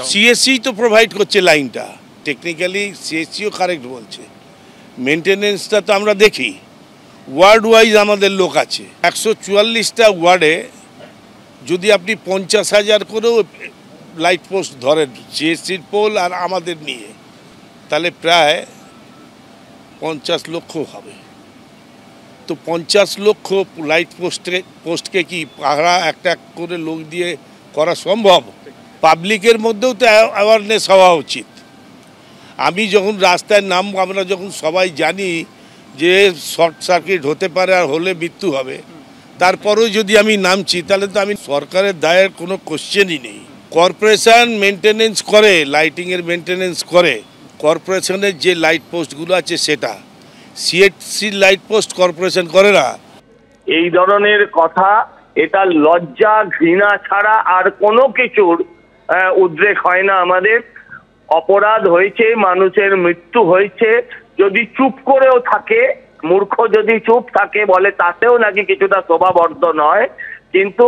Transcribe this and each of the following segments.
CSC তো provide করছে লাইনটা, টেকনিক্যালি সিএসসিও কারেক্ট বলছে। মেনটেনেন্সটা তো আমরা দেখি ওয়ার্ড ওয়াইজ আমাদের লোক আছে। 144টা ওয়ার্ডে যদি আপনি 50,000 করেও লাইট পোস্ট ধরেন সিএসসির পোল আর আমাদের নিয়ে, তাহলে প্রায় 50 লক্ষ হবে। তো 50 লক্ষ লাইট পোস্টকে কি পাহারা একটা করে লোক দিয়ে করা সম্ভব? পাবলিকের মধ্যেও তো অ্যাওয়ারনেস হওয়া উচিত। আমি যখন রাস্তায় নামবো, আমরা যখন সবাই জানি যে শর্ট সার্কিট হতে পারে আর হলে মৃত্যু হবে, তারপরেও যদি আমি নামছি তাহলে তো আমি সরকারের দায়ের কোনো কোশ্চেনই নেই। কর্পোরেশন মেনটেনেন্স করে, লাইটিংয়ের মেনটেনেন্স করে, কর্পোরেশনের যে লাইট পোস্টগুলো আছে সেটা, সিএসসি লাইট পোস্ট কর্পোরেশন করে না। এই ধরনের কথা, এটা লজ্জা ঘৃণা ছাড়া আর কোনো কিছুর উদ্রেক হয় না। আমাদের অপরাধ হয়েছে, মানুষের মৃত্যু হয়েছে, যদি চুপ করেও থাকে, মূর্খ যদি চুপ থাকে বলে তাতেও নাকি কিছুটা শোভাবর্ধন হয়। কিন্তু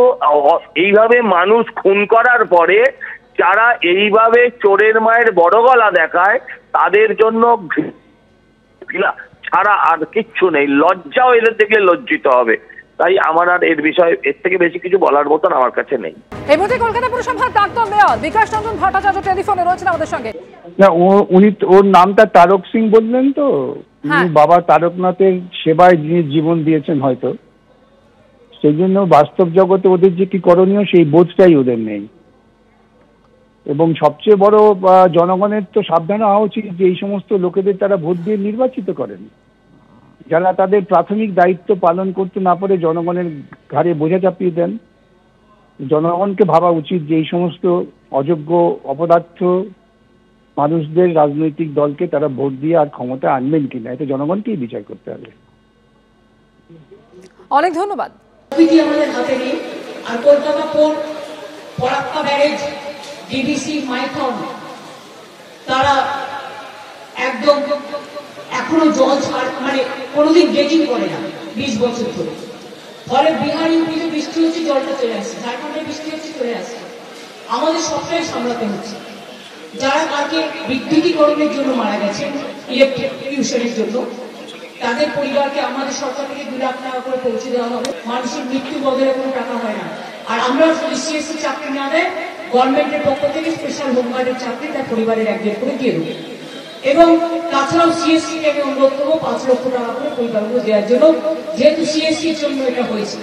এইভাবে মানুষ খুন করার পরে যারা এইভাবে চোরের মায়ের বড় গলা দেখায়, তাদের জন্য ছাড়া আর কিচ্ছু নেই। লজ্জাও এদের দেখলে লজ্জিত হবে। তাই আমার আর এর বিষয়ে এর থেকে বেশি কিছু বলার মতন আমার কাছে নেই। এই মুহূর্তে কলকাতা পুরসভার প্রাক্তন মেয়র বিকাশ রঞ্জন ভট্টাচার্য টেলিফোনে রয়েছেন আমাদের সঙ্গে। না, উনি ওর নামটা তারক সিং বললেন তো, বাবা তারকনাথের সেবায় যিনি জীবন দিয়েছেন, হয়তো সেই জন্য বাস্তব জগতে ওদের যে কি করণীয় সেই বোধটাই ওদের নেই। এবং সবচেয়ে বড় জনগণের তো সাবধান হওয়া উচিত যে এই সমস্ত লোকেদের তারা ভোট দিয়ে নির্বাচিত করেন, যারা তাদের প্রাথমিক দায়িত্ব পালন করতে না পারে জনগণের ঘাড়ে বোঝা চাপিয়ে দেন। জনগণকে ভাবা উচিত যে এই সমস্ত অযোগ্য অপদার্থ মানুষদের রাজনৈতিক দলকে তারা ভোট দিয়ে আর ক্ষমতা আনবেন কিনা, এটা জনগণকেই বিচার করতে হবে। অনেক ধন্যবাদ। আমাদের হাতে নেই। আর Kolkata port, Farakka barrage, DVC, Maithon, তারা একদম এখনো জল ছাড়, মানে কোনোদিন ব্রেকিং করে না 20 বছর ধরে। ফলে বিহার ইউপিতে বৃষ্টি হচ্ছে, জলটা চলে আসছে, ঝাড়খণ্ডে বৃষ্টি হচ্ছে, চলে আসছে। আমাদের সবটাই সামলাতে হচ্ছে। যারা কালকে বিদ্যুতীকরণের জন্য মারা গেছেন, ইলেকট্রিকিউশনের জন্য, তাদের পরিবারকে আমাদের সরকার থেকে 2 লাখ টাকা করে পৌঁছে দেওয়া হবে। মানুষের মৃত্যু বদলে কোনো টাকা হয় না। আর আমরা যদি সিএসসি চাকরি না দেয়, গভর্নমেন্টের পক্ষ থেকে স্পেশাল হোমগার্ডের চাকরি তার পরিবারের 1-1 করে দিয়ে দেবে। এবং তাছাড়াও সিএসসি কে আমি অনুরোধ করবো 5 লক্ষ টাকা করে পরিবারগুলো দেওয়ার জন্য, যেহেতু সিএসসির জন্য এটা হয়েছে।